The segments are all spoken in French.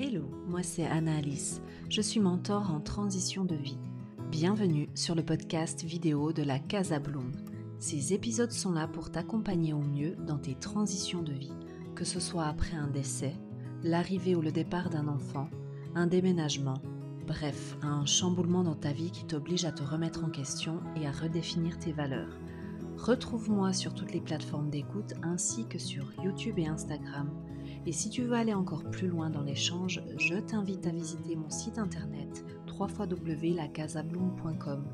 Hello, moi c'est Anna-Alice, je suis mentor en transition de vie. Bienvenue sur le podcast vidéo de la Casa Bloom. Ces épisodes sont là pour t'accompagner au mieux dans tes transitions de vie, que ce soit après un décès, l'arrivée ou le départ d'un enfant, un déménagement, bref, un chamboulement dans ta vie qui t'oblige à te remettre en question et à redéfinir tes valeurs. Retrouve-moi sur toutes les plateformes d'écoute ainsi que sur YouTube et Instagram. Et si tu veux aller encore plus loin dans l'échange, je t'invite à visiter mon site internet www.lacasabloom.com.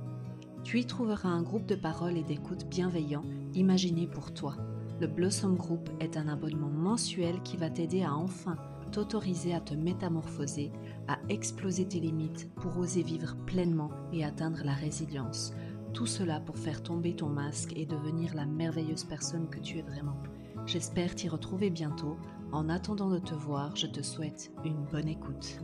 Tu y trouveras un groupe de parole et d'écoute bienveillant imaginé pour toi. Le Blossom Group est un abonnement mensuel qui va t'aider à enfin t'autoriser à te métamorphoser, à exploser tes limites pour oser vivre pleinement et atteindre la résilience. Tout cela pour faire tomber ton masque et devenir la merveilleuse personne que tu es vraiment. J'espère t'y retrouver bientôt. En attendant de te voir, je te souhaite une bonne écoute.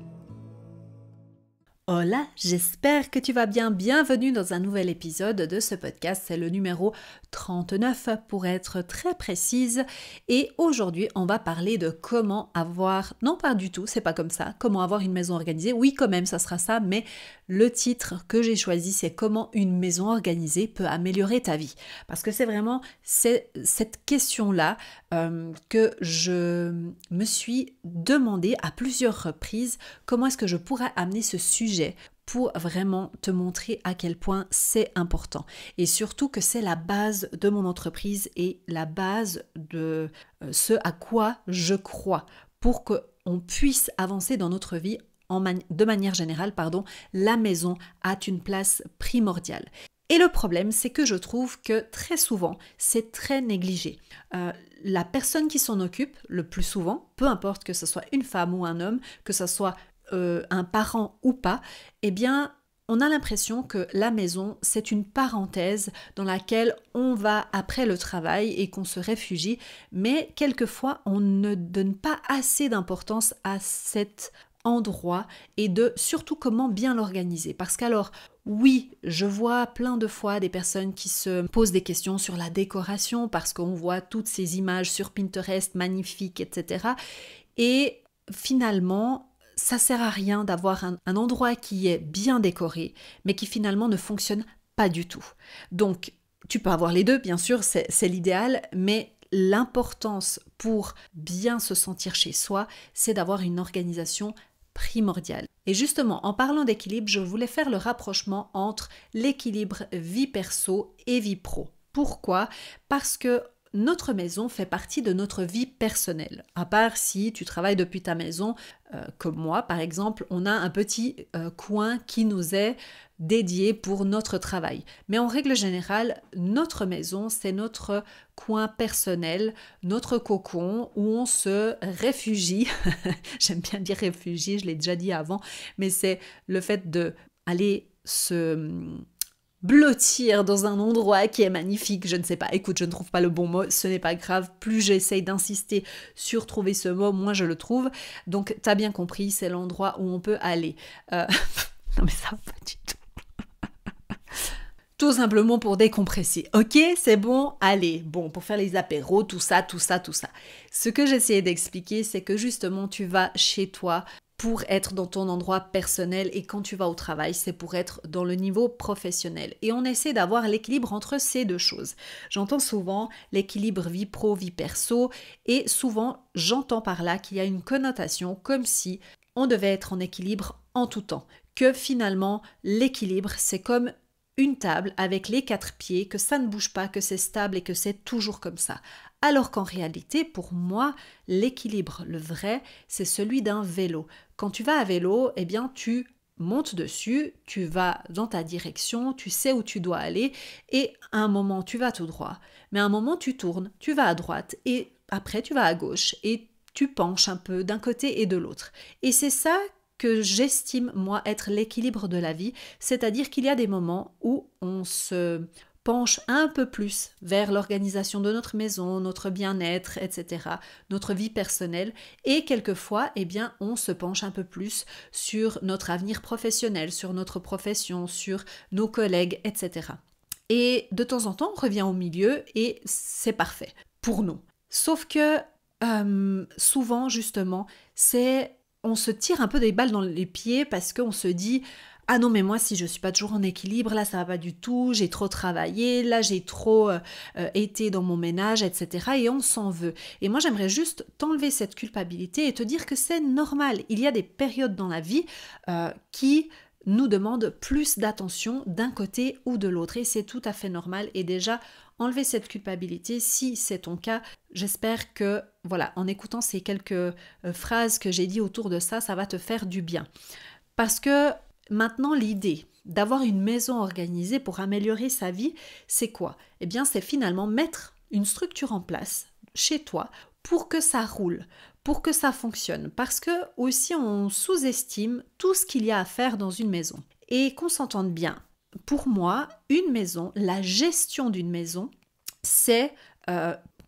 Hola, j'espère que tu vas bien. Bienvenue dans un nouvel épisode de ce podcast. C'est le numéro 39 pour être très précise. Et aujourd'hui, on va parler de comment avoir... Non, pas du tout, c'est pas comme ça. Comment avoir une maison organisée. Oui, quand même, ça sera ça. Mais le titre que j'ai choisi, c'est comment une maison organisée peut améliorer ta vie. Parce que c'est vraiment cette question-là que je me suis demandé à plusieurs reprises. Comment est-ce que je pourrais amener ce sujet pour vraiment te montrer à quel point c'est important et surtout que c'est la base de mon entreprise et la base de ce à quoi je crois pour qu'on puisse avancer dans notre vie de manière générale, la maison a une place primordiale. Et le problème, c'est que je trouve que très souvent, c'est très négligé. La personne qui s'en occupe, le plus souvent, peu importe que ce soit une femme ou un homme, que ce soit un parent ou pas, eh bien, on a l'impression que la maison, c'est une parenthèse dans laquelle on va après le travail et qu'on se réfugie, mais quelquefois, on ne donne pas assez d'importance à cet endroit et de surtout comment bien l'organiser. Parce qu'alors, oui, je vois plein de fois des personnes qui se posent des questions sur la décoration parce qu'on voit toutes ces images sur Pinterest magnifiques, etc. Et finalement, ça sert à rien d'avoir un endroit qui est bien décoré, mais qui finalement ne fonctionne pas du tout. Donc, tu peux avoir les deux, bien sûr, c'est l'idéal, mais l'importance pour bien se sentir chez soi, c'est d'avoir une organisation primordiale. Et justement, en parlant d'équilibre, je voulais faire le rapprochement entre l'équilibre vie perso et vie pro. Pourquoi ? Parce que notre maison fait partie de notre vie personnelle. À part si tu travailles depuis ta maison, comme moi par exemple, on a un petit coin qui nous est dédié pour notre travail. Mais en règle générale, notre maison, c'est notre coin personnel, notre cocon où on se réfugie. J'aime bien dire réfugier, je l'ai déjà dit avant, mais c'est le fait d'aller se blottir dans un endroit qui est magnifique, je ne sais pas, écoute, je ne trouve pas le bon mot, ce n'est pas grave, plus j'essaye d'insister sur trouver ce mot, moins je le trouve, donc t'as bien compris, c'est l'endroit où on peut aller. Non mais ça va pas du tout. Tout simplement pour décompresser, ok, c'est bon, allez, bon, pour faire les apéros, tout ça. Ce que j'essayais d'expliquer, c'est que justement, tu vas chez toi pour être dans ton endroit personnel et quand tu vas au travail, c'est pour être dans le niveau professionnel. Et on essaie d'avoir l'équilibre entre ces deux choses. J'entends souvent l'équilibre vie pro, vie perso et souvent j'entends par là qu'il y a une connotation comme si on devait être en équilibre en tout temps. Que finalement l'équilibre c'est comme une table avec les 4 pieds, que ça ne bouge pas, que c'est stable et que c'est toujours comme ça. Alors qu'en réalité, pour moi, l'équilibre, le vrai, c'est celui d'un vélo. Quand tu vas à vélo, eh bien, tu montes dessus, tu vas dans ta direction, tu sais où tu dois aller et à un moment, tu vas tout droit. Mais à un moment, tu tournes, tu vas à droite et après, tu vas à gauche et tu penches un peu d'un côté et de l'autre. Et c'est ça que j'estime, moi, être l'équilibre de la vie, c'est-à-dire qu'il y a des moments où on se penche un peu plus vers l'organisation de notre maison, notre bien-être, etc., notre vie personnelle, et quelquefois, eh bien, on se penche un peu plus sur notre avenir professionnel, sur notre profession, sur nos collègues, etc. Et de temps en temps, on revient au milieu et c'est parfait pour nous. Sauf que souvent, justement, c'est on se tire un peu des balles dans les pieds parce qu'on se dit ah non mais moi si je suis pas toujours en équilibre, là ça va pas du tout, j'ai trop travaillé, là j'ai trop été dans mon ménage, etc. Et on s'en veut. Et moi j'aimerais juste t'enlever cette culpabilité et te dire que c'est normal. Il y a des périodes dans la vie qui nous demandent plus d'attention d'un côté ou de l'autre et c'est tout à fait normal. Et déjà enlever cette culpabilité, si c'est ton cas, j'espère que voilà, en écoutant ces quelques phrases que j'ai dit autour de ça, ça va te faire du bien. Parce que maintenant, l'idée d'avoir une maison organisée pour améliorer sa vie, c'est quoi? Eh bien, c'est finalement mettre une structure en place chez toi pour que ça roule, pour que ça fonctionne. Parce que aussi, on sous-estime tout ce qu'il y a à faire dans une maison. Et qu'on s'entende bien, pour moi, une maison, la gestion d'une maison, c'est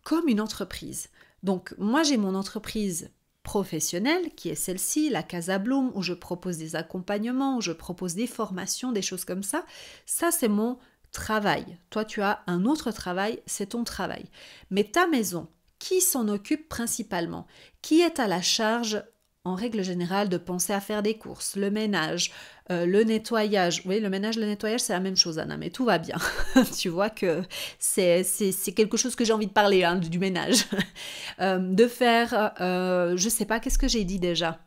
comme une entreprise. Donc, moi, j'ai mon entreprise professionnelle, qui est celle-ci, la Casa Bloom, où je propose des accompagnements, où je propose des formations, des choses comme ça. Ça, c'est mon travail. Toi, tu as un autre travail, c'est ton travail. Mais ta maison, qui s'en occupe principalement? Qui est à la charge, en règle générale, de penser à faire des courses, le ménage, le nettoyage? Oui, le ménage, le nettoyage, c'est la même chose, Anna, mais tout va bien. Tu vois que c'est quelque chose que j'ai envie de parler, hein, du ménage. De faire, je sais pas, qu'est-ce que j'ai dit déjà?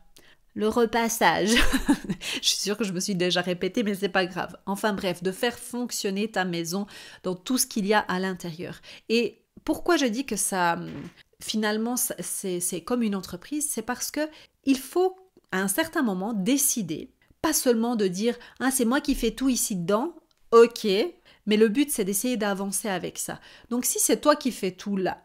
Le repassage. Je suis sûre que je me suis déjà répétée, mais c'est pas grave. Enfin bref, de faire fonctionner ta maison dans tout ce qu'il y a à l'intérieur. Et pourquoi je dis que ça, finalement, c'est comme une entreprise? C'est parce que il faut, à un certain moment, décider, pas seulement de dire « Ah, c'est moi qui fais tout ici dedans, ok », mais le but, c'est d'essayer d'avancer avec ça. Donc, si c'est toi qui fais tout là,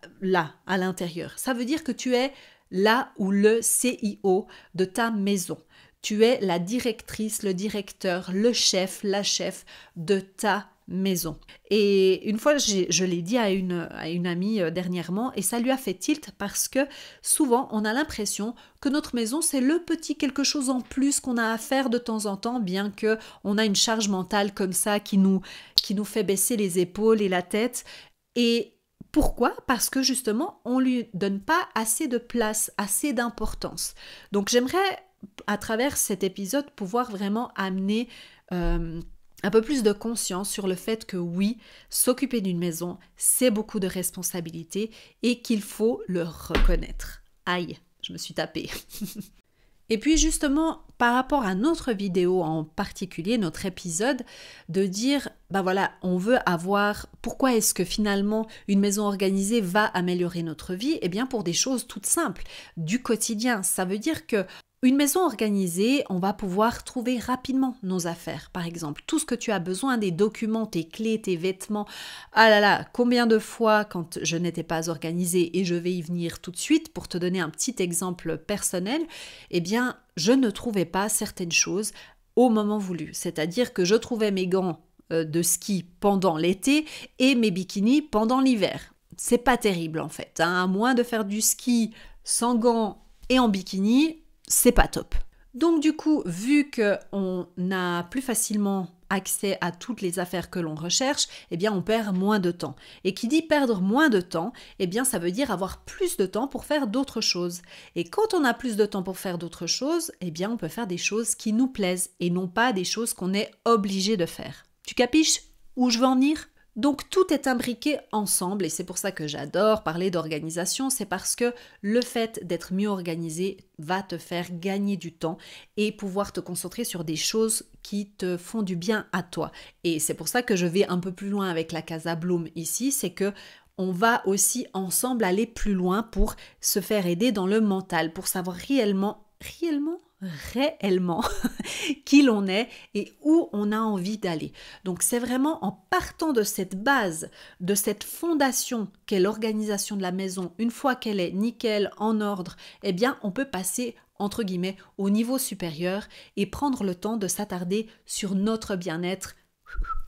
à l'intérieur, ça veut dire que tu es là où le CIO de ta maison. Tu es la directrice, le directeur, le chef, la chef de ta maison. Et une fois, je l'ai dit à une amie dernièrement, et ça lui a fait tilt parce que souvent, on a l'impression que notre maison, c'est le petit quelque chose en plus qu'on a à faire de temps en temps, bien que on a une charge mentale comme ça qui nous fait baisser les épaules et la tête. Et pourquoi? Parce que justement, on ne lui donne pas assez de place, assez d'importance. Donc j'aimerais, à travers cet épisode, pouvoir vraiment amener un peu plus de conscience sur le fait que oui, s'occuper d'une maison, c'est beaucoup de responsabilités et qu'il faut le reconnaître. Aïe, je me suis tapée. Et puis justement, par rapport à notre vidéo en particulier, notre épisode, de dire, voilà, on veut avoir, pourquoi est-ce que finalement une maison organisée va améliorer notre vie? Eh bien pour des choses toutes simples, du quotidien. Ça veut dire que une maison organisée, on va pouvoir trouver rapidement nos affaires. Par exemple, tout ce que tu as besoin, des documents, tes clés, tes vêtements. Ah là là, combien de fois quand je n'étais pas organisée, et je vais y venir tout de suite pour te donner un petit exemple personnel, eh bien, je ne trouvais pas certaines choses au moment voulu. C'est-à-dire que je trouvais mes gants de ski pendant l'été et mes bikinis pendant l'hiver. C'est pas terrible en fait, hein. À moins de faire du ski sans gants et en bikini, c'est pas top. Donc du coup, vu qu'on a plus facilement accès à toutes les affaires que l'on recherche, eh bien on perd moins de temps. Et qui dit perdre moins de temps, eh bien ça veut dire avoir plus de temps pour faire d'autres choses. Et quand on a plus de temps pour faire d'autres choses, eh bien on peut faire des choses qui nous plaisent et non pas des choses qu'on est obligé de faire. Tu capiches où je veux en venir ? Donc tout est imbriqué ensemble et c'est pour ça que j'adore parler d'organisation, c'est parce que le fait d'être mieux organisé va te faire gagner du temps et pouvoir te concentrer sur des choses qui te font du bien à toi. Et c'est pour ça que je vais un peu plus loin avec la Casa Bloom ici, c'est que on va aussi ensemble aller plus loin pour se faire aider dans le mental, pour savoir réellement qui l'on est et où on a envie d'aller. Donc c'est vraiment en partant de cette base, de cette fondation qu'est l'organisation de la maison, une fois qu'elle est nickel, en ordre, eh bien on peut passer entre guillemets au niveau supérieur et prendre le temps de s'attarder sur notre bien-être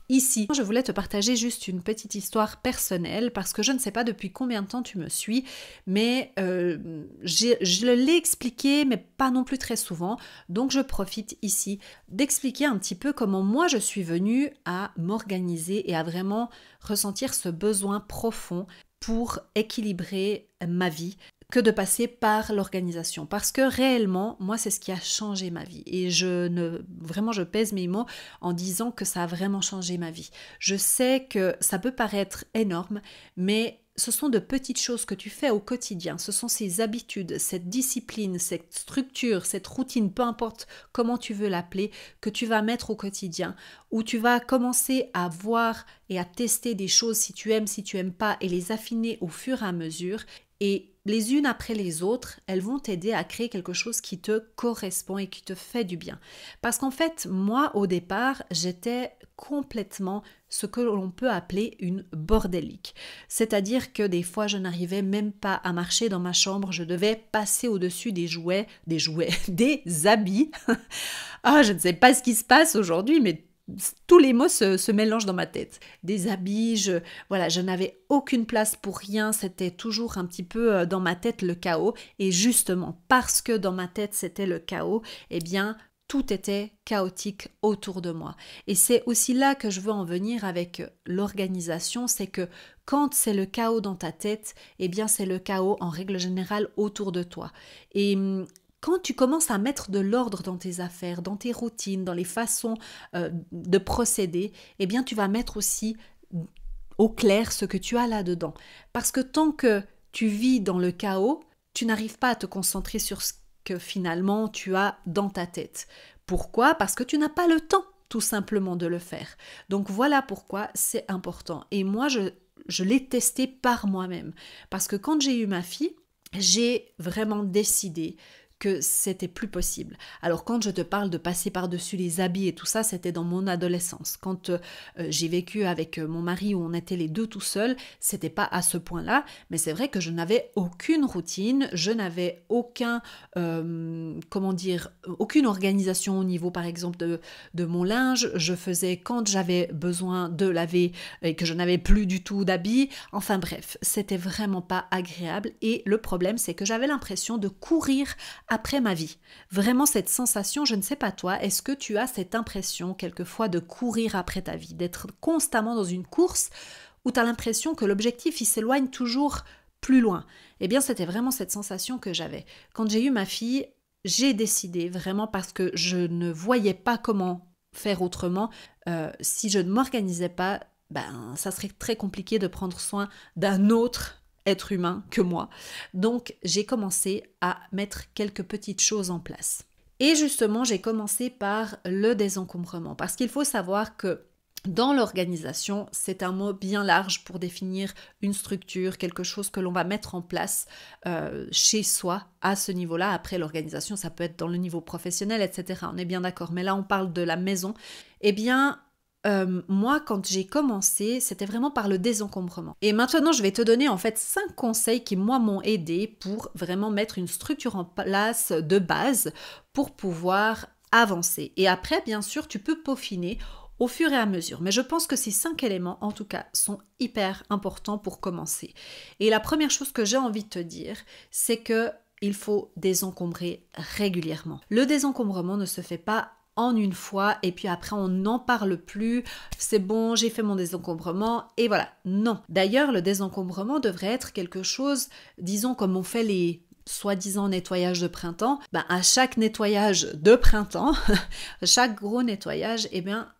ici. Je voulais te partager juste une petite histoire personnelle parce que je ne sais pas depuis combien de temps tu me suis, mais je l'ai expliqué, mais pas non plus très souvent. Donc je profite ici d'expliquer un petit peu comment moi je suis venue à m'organiser et à vraiment ressentir ce besoin profond pour équilibrer ma vie, que de passer par l'organisation. Parce que réellement, moi, c'est ce qui a changé ma vie. Et je pèse mes mots en disant que ça a vraiment changé ma vie. Je sais que ça peut paraître énorme, mais ce sont de petites choses que tu fais au quotidien. Ce sont ces habitudes, cette discipline, cette structure, cette routine, peu importe comment tu veux l'appeler, que tu vas mettre au quotidien, où tu vas commencer à voir et à tester des choses si tu aimes pas, et les affiner au fur et à mesure. Et les unes après les autres, elles vont t'aider à créer quelque chose qui te correspond et qui te fait du bien. Parce qu'en fait, moi, au départ, j'étais complètement ce que l'on peut appeler une bordélique. C'est-à-dire que des fois, je n'arrivais même pas à marcher dans ma chambre, je devais passer au-dessus des habits. Ah, je ne sais pas ce qui se passe aujourd'hui, mais tous les mots se mélangent dans ma tête. Des habits, je n'avais aucune place pour rien, c'était toujours un petit peu dans ma tête le chaos. Et justement, parce que dans ma tête c'était le chaos, eh bien, tout était chaotique autour de moi. Et c'est aussi là que je veux en venir avec l'organisation, c'est que quand c'est le chaos dans ta tête, eh bien, c'est le chaos en règle générale autour de toi. Et quand tu commences à mettre de l'ordre dans tes affaires, dans tes routines, dans les façons de procéder, eh bien tu vas mettre aussi au clair ce que tu as là-dedans. Parce que tant que tu vis dans le chaos, tu n'arrives pas à te concentrer sur ce que finalement tu as dans ta tête. Pourquoi ? Parce que tu n'as pas le temps tout simplement de le faire. Donc voilà pourquoi c'est important. Et moi, je l'ai testé par moi-même. Parce que quand j'ai eu ma fille, j'ai vraiment décidé que c'était plus possible. Alors quand je te parle de passer par-dessus les habits et tout ça, c'était dans mon adolescence. Quand j'ai vécu avec mon mari où on était les deux tout seuls, c'était pas à ce point-là, mais c'est vrai que je n'avais aucune routine, je n'avais aucune organisation au niveau par exemple de mon linge. Je faisais quand j'avais besoin de laver et que je n'avais plus du tout d'habits. Enfin bref, c'était vraiment pas agréable et le problème c'est que j'avais l'impression de courir après ma vie. Vraiment cette sensation, je ne sais pas toi, est-ce que tu as cette impression quelquefois de courir après ta vie, d'être constamment dans une course où tu as l'impression que l'objectif il s'éloigne toujours plus loin? Eh bien c'était vraiment cette sensation que j'avais. Quand j'ai eu ma fille, j'ai décidé vraiment parce que je ne voyais pas comment faire autrement, si je ne m'organisais pas, ça serait très compliqué de prendre soin d'un autre être humain que moi. Donc, j'ai commencé à mettre quelques petites choses en place. Et justement, j'ai commencé par le désencombrement. Parce qu'il faut savoir que dans l'organisation, c'est un mot bien large pour définir une structure, quelque chose que l'on va mettre en place chez soi à ce niveau-là. Après, l'organisation, ça peut être dans le niveau professionnel, etc. On est bien d'accord. Mais là, on parle de la maison. Eh bien, moi, quand j'ai commencé, c'était vraiment par le désencombrement. Et maintenant, je vais te donner en fait 5 conseils qui, moi, m'ont aidé pour vraiment mettre une structure en place de base pour pouvoir avancer. Et après, bien sûr, tu peux peaufiner au fur et à mesure. Mais je pense que ces 5 éléments, en tout cas, sont hyper importants pour commencer. Et la première chose que j'ai envie de te dire, c'est que il faut désencombrer régulièrement. Le désencombrement ne se fait pas en une fois et puis après on n'en parle plus, c'est bon, j'ai fait mon désencombrement et voilà. Non. D'ailleurs, le désencombrement devrait être quelque chose, disons comme on fait les soi-disant nettoyage de printemps, à chaque nettoyage de printemps, chaque gros nettoyage,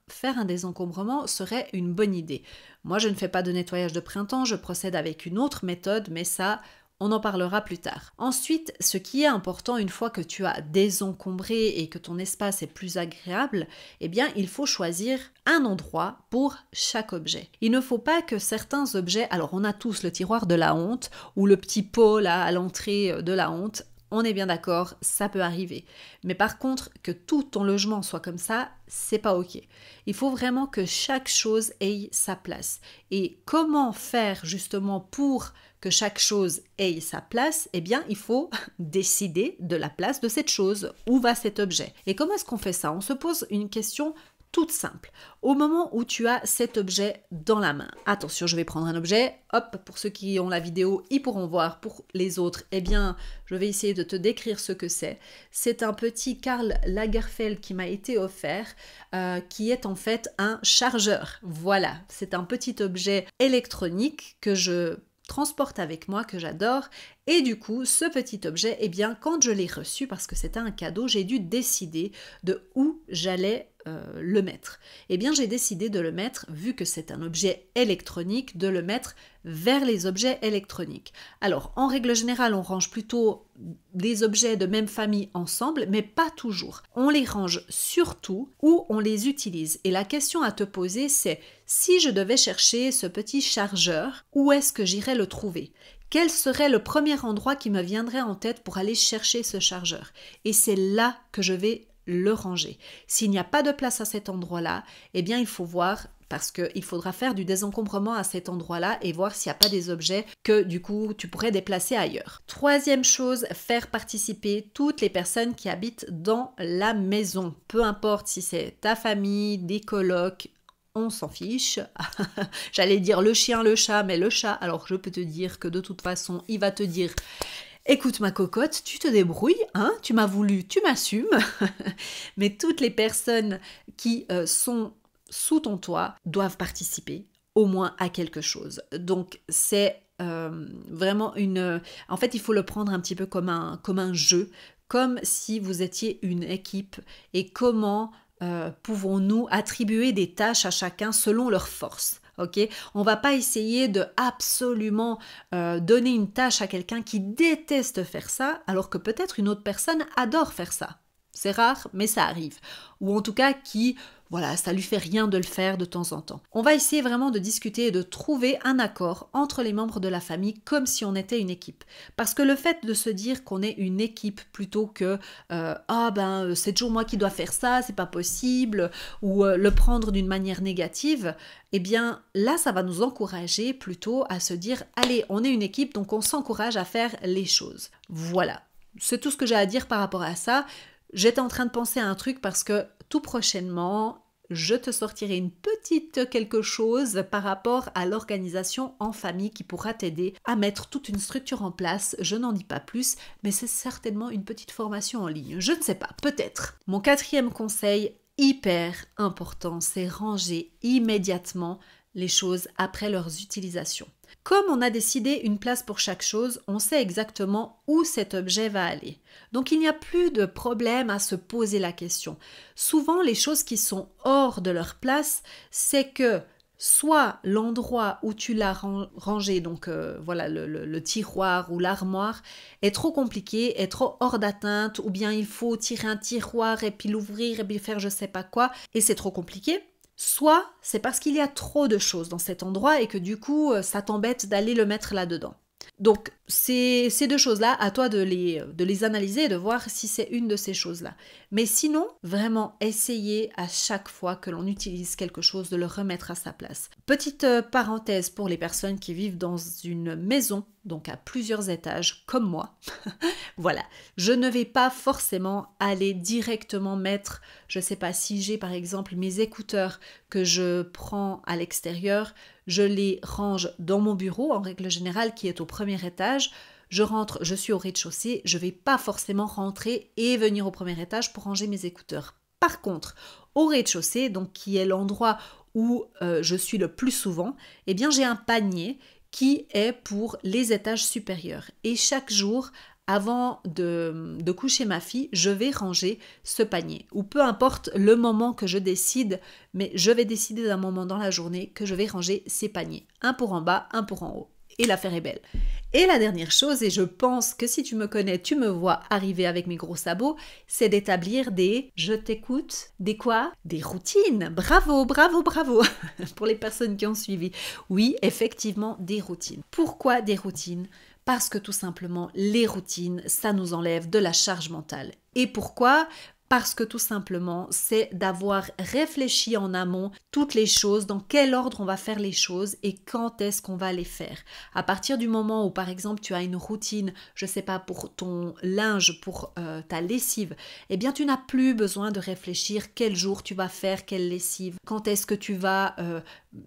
faire un désencombrement serait une bonne idée. Moi, je ne fais pas de nettoyage de printemps, je procède avec une autre méthode, mais ça, on en parlera plus tard. Ensuite, ce qui est important une fois que tu as désencombré et que ton espace est plus agréable, il faut choisir un endroit pour chaque objet. Il ne faut pas que certains objets, alors on a tous le tiroir de la honte ou le petit pot là à l'entrée de la honte, on est bien d'accord, ça peut arriver. Mais par contre, que tout ton logement soit comme ça, c'est pas ok. Il faut vraiment que chaque chose ait sa place. Et comment faire justement pour que chaque chose ait sa place, il faut décider de la place de cette chose. Où va cet objet? Et comment est-ce qu'on fait ça? On se pose une question toute simple. Au moment où tu as cet objet dans la main, attention, je vais prendre un objet, hop, pour ceux qui ont la vidéo, ils pourront voir, pour les autres, je vais essayer de te décrire ce que c'est. C'est un petit Karl Lagerfeld qui m'a été offert, qui est en fait un chargeur. Voilà, c'est un petit objet électronique que je transporte avec moi, que j'adore. Et du coup, ce petit objet, eh bien, quand je l'ai reçu, parce que c'était un cadeau, j'ai dû décider de où j'allais le mettre. Eh bien, j'ai décidé de le mettre, vu que c'est un objet électronique, de le mettre vers les objets électroniques. Alors, en règle générale, on range plutôt des objets de même famille ensemble, mais pas toujours. On les range surtout où on les utilise. Et la question à te poser, c'est si je devais chercher ce petit chargeur, où est-ce que j'irais le trouver ? Quel serait le premier endroit qui me viendrait en tête pour aller chercher ce chargeur ? Et c'est là que je vais le ranger. S'il n'y a pas de place à cet endroit-là, eh bien il faut voir, parce qu'il faudra faire du désencombrement à cet endroit-là et voir s'il n'y a pas des objets que du coup tu pourrais déplacer ailleurs. Troisième chose, faire participer toutes les personnes qui habitent dans la maison. Peu importe si c'est ta famille, des colocs, on s'en fiche. J'allais dire le chien, le chat, mais le chat, alors je peux te dire que de toute façon, il va te dire: écoute ma cocotte, tu te débrouilles, hein, tu m'as voulu, tu m'assumes. Mais toutes les personnes qui sont sous ton toit doivent participer au moins à quelque chose. Donc c'est vraiment une... En fait, il faut le prendre un petit peu comme un jeu, comme si vous étiez une équipe, et comment pouvons-nous attribuer des tâches à chacun selon leurs forces. Ok, on va pas essayer de absolument donner une tâche à quelqu'un qui déteste faire ça, alors que peut-être une autre personne adore faire ça. C'est rare, mais ça arrive. Ou en tout cas qui, voilà, ça lui fait rien de le faire de temps en temps. On va essayer vraiment de discuter et de trouver un accord entre les membres de la famille comme si on était une équipe. Parce que le fait de se dire qu'on est une équipe plutôt que c'est toujours moi qui dois faire ça, c'est pas possible, ou le prendre d'une manière négative, eh bien là ça va nous encourager plutôt à se dire allez, on est une équipe, donc on s'encourage à faire les choses. Voilà, c'est tout ce que j'ai à dire par rapport à ça. J'étais en train de penser à un truc parce que tout prochainement, je te sortirai une petite quelque chose par rapport à l'organisation en famille qui pourra t'aider à mettre toute une structure en place. Je n'en dis pas plus, mais c'est certainement une petite formation en ligne. Je ne sais pas, peut-être. Mon quatrième conseil, hyper important, c'est ranger immédiatement les choses après leurs utilisations. Comme on a décidé une place pour chaque chose, on sait exactement où cet objet va aller. Donc il n'y a plus de problème à se poser la question. Souvent, les choses qui sont hors de leur place, c'est que soit l'endroit où tu l'as rangé, donc voilà le tiroir ou l'armoire, est trop compliqué, est trop hors d'atteinte, ou bien il faut tirer un tiroir et puis l'ouvrir et puis faire je sais pas quoi, et c'est trop compliqué. Soit c'est parce qu'il y a trop de choses dans cet endroit et que du coup ça t'embête d'aller le mettre là-dedans. Donc ces deux choses-là, à toi de les analyser et de voir si c'est une de ces choses-là. Mais sinon, vraiment essayer à chaque fois que l'on utilise quelque chose de le remettre à sa place. Petite parenthèse pour les personnes qui vivent dans une maison, donc à plusieurs étages, comme moi. Voilà, je ne vais pas forcément aller directement mettre, je ne sais pas si j'ai par exemple mes écouteurs que je prends à l'extérieur, je les range dans mon bureau en règle générale qui est au premier étage. Je rentre, je suis au rez-de-chaussée, je ne vais pas forcément rentrer et venir au premier étage pour ranger mes écouteurs. Par contre, au rez-de-chaussée, donc qui est l'endroit où je suis le plus souvent, eh bien j'ai un panier qui est pour les étages supérieurs. Et chaque jour, avant de coucher ma fille, je vais ranger ce panier. Ou peu importe le moment que je décide, mais je vais décider d'un moment dans la journée que je vais ranger ces paniers. Un pour en bas, un pour en haut. Et l'affaire est belle. Et la dernière chose, et je pense que si tu me connais, tu me vois arriver avec mes gros sabots, c'est d'établir des « je t'écoute », des quoi ? Des routines. Bravo, bravo, bravo pour les personnes qui ont suivi. Oui, effectivement, des routines. Pourquoi des routines ? Parce que tout simplement, les routines, ça nous enlève de la charge mentale. Et pourquoi ? Parce que tout simplement, c'est d'avoir réfléchi en amont toutes les choses, dans quel ordre on va faire les choses et quand est-ce qu'on va les faire. À partir du moment où, par exemple, tu as une routine, je ne sais pas, pour ton linge, pour ta lessive, eh bien, tu n'as plus besoin de réfléchir quel jour tu vas faire quelle lessive, quand est-ce que tu vas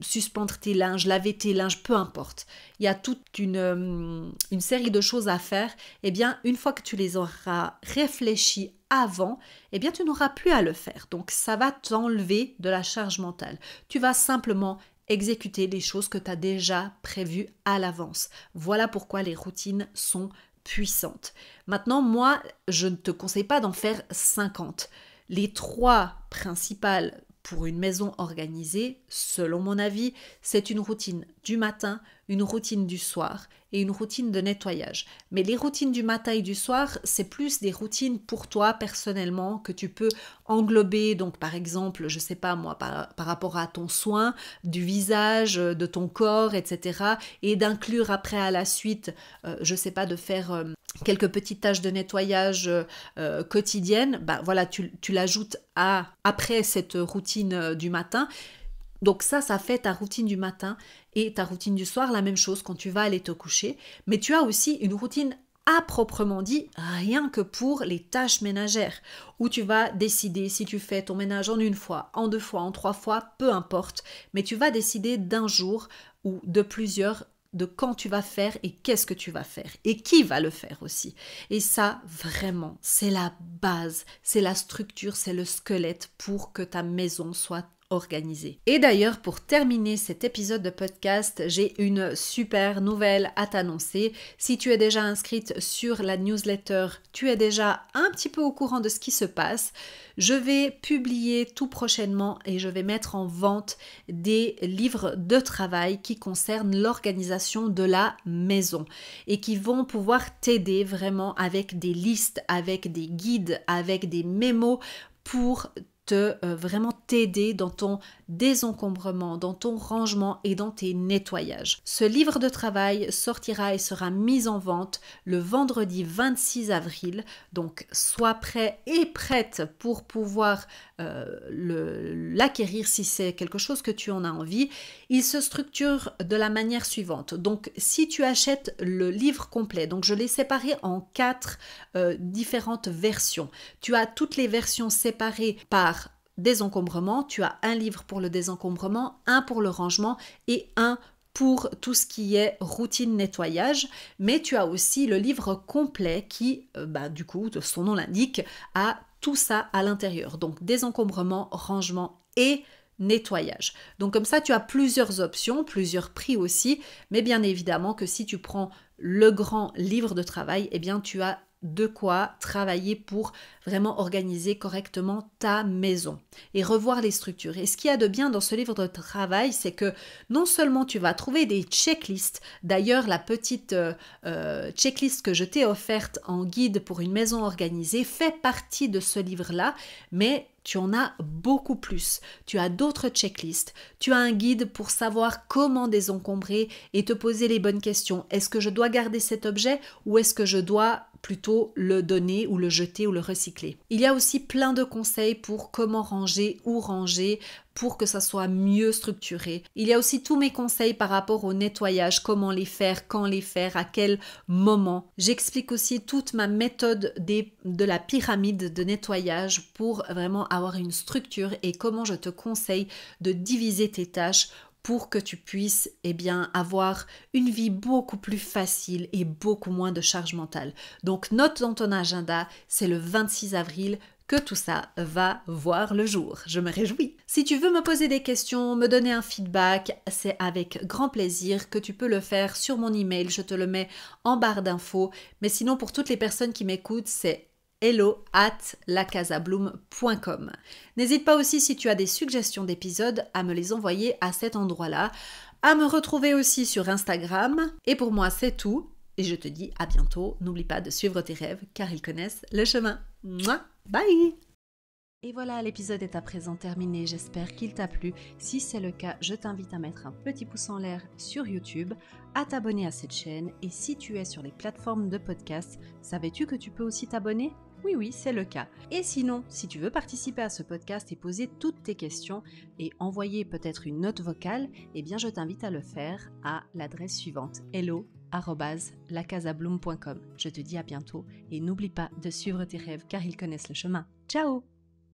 suspendre tes linges, laver tes linges, peu importe. Il y a toute une série de choses à faire. Eh bien, une fois que tu les auras réfléchies avant, eh bien tu n'auras plus à le faire. Donc ça va t'enlever de la charge mentale. Tu vas simplement exécuter les choses que tu as déjà prévues à l'avance. Voilà pourquoi les routines sont puissantes. Maintenant, moi, je ne te conseille pas d'en faire 50. Les 3 principales pour une maison organisée, selon mon avis, c'est une routine du matin, une routine du soir et une routine de nettoyage. Mais les routines du matin et du soir, c'est plus des routines pour toi personnellement que tu peux englober. Donc par exemple, je sais pas moi, par rapport à ton soin du visage, de ton corps, etc. Et d'inclure après à la suite, je sais pas, de faire quelques petites tâches de nettoyage quotidiennes. Ben voilà, tu l'ajoutes après cette routine du matin. Donc ça fait ta routine du matin et ta routine du soir, la même chose quand tu vas aller te coucher. Mais tu as aussi une routine à proprement dit, rien que pour les tâches ménagères, où tu vas décider si tu fais ton ménage en 1 fois, en 2 fois, en 3 fois, peu importe. Mais tu vas décider d'un jour ou de plusieurs de quand tu vas faire et qu'est-ce que tu vas faire et qui va le faire aussi. Et ça, vraiment, c'est la base, c'est la structure, c'est le squelette pour que ta maison soit organisée. Et d'ailleurs, pour terminer cet épisode de podcast, j'ai une super nouvelle à t'annoncer. Si tu es déjà inscrite sur la newsletter, tu es déjà un petit peu au courant de ce qui se passe. Je vais publier tout prochainement et je vais mettre en vente des livres de travail qui concernent l'organisation de la maison et qui vont pouvoir t'aider vraiment avec des listes, avec des guides, avec des mémos pour vraiment t'aider dans ton désencombrement, dans ton rangement et dans tes nettoyages. Ce livre de travail sortira et sera mis en vente le vendredi 26 avril, donc sois prêt et prête pour pouvoir l'acquérir si c'est quelque chose que tu en as envie. Il se structure de la manière suivante. Donc si tu achètes le livre complet, donc je l'ai séparé en 4 différentes versions. Tu as toutes les versions séparées par désencombrement, tu as un livre pour le désencombrement, un pour le rangement et un pour tout ce qui est routine nettoyage, mais tu as aussi le livre complet qui, du coup, son nom l'indique, a tout ça à l'intérieur. Donc désencombrement, rangement et nettoyage. Donc comme ça, tu as plusieurs options, plusieurs prix aussi, mais bien évidemment que si tu prends le grand livre de travail, eh bien tu as de quoi travailler pour vraiment organiser correctement ta maison et revoir les structures. Et ce qu'il y a de bien dans ce livre de travail, c'est que non seulement tu vas trouver des checklists, d'ailleurs la petite checklist que je t'ai offerte en guide pour une maison organisée fait partie de ce livre-là, mais tu en as beaucoup plus. Tu as d'autres checklists, tu as un guide pour savoir comment désencombrer et te poser les bonnes questions. Est-ce que je dois garder cet objet ou est-ce que je dois plutôt le donner ou le jeter ou le recycler? Il y a aussi plein de conseils pour comment ranger, où ranger, pour que ça soit mieux structuré. Il y a aussi tous mes conseils par rapport au nettoyage, comment les faire, quand les faire, à quel moment. J'explique aussi toute ma méthode de la pyramide de nettoyage pour vraiment avoir une structure et comment je te conseille de diviser tes tâches pour que tu puisses avoir une vie beaucoup plus facile et beaucoup moins de charge mentale. Donc note dans ton agenda, c'est le 26 avril que tout ça va voir le jour. Je me réjouis. Si tu veux me poser des questions, me donner un feedback, c'est avec grand plaisir que tu peux le faire sur mon email. Je te le mets en barre d'infos. Mais sinon, pour toutes les personnes qui m'écoutent, c'est hello@lacasabloom.com. N'hésite pas aussi, si tu as des suggestions d'épisodes, à me les envoyer à cet endroit-là, à me retrouver aussi sur Instagram. Et pour moi, c'est tout. Et je te dis à bientôt. N'oublie pas de suivre tes rêves, car ils connaissent le chemin. Mouah, bye! Et voilà, l'épisode est à présent terminé. J'espère qu'il t'a plu. Si c'est le cas, je t'invite à mettre un petit pouce en l'air sur YouTube, à t'abonner à cette chaîne. Et si tu es sur les plateformes de podcast, savais-tu que tu peux aussi t'abonner ? Oui, c'est le cas. Et sinon, si tu veux participer à ce podcast et poser toutes tes questions et envoyer peut-être une note vocale, eh bien je t'invite à le faire à l'adresse suivante, hello@lacasabloom.com. Je te dis à bientôt et n'oublie pas de suivre tes rêves car ils connaissent le chemin. Ciao!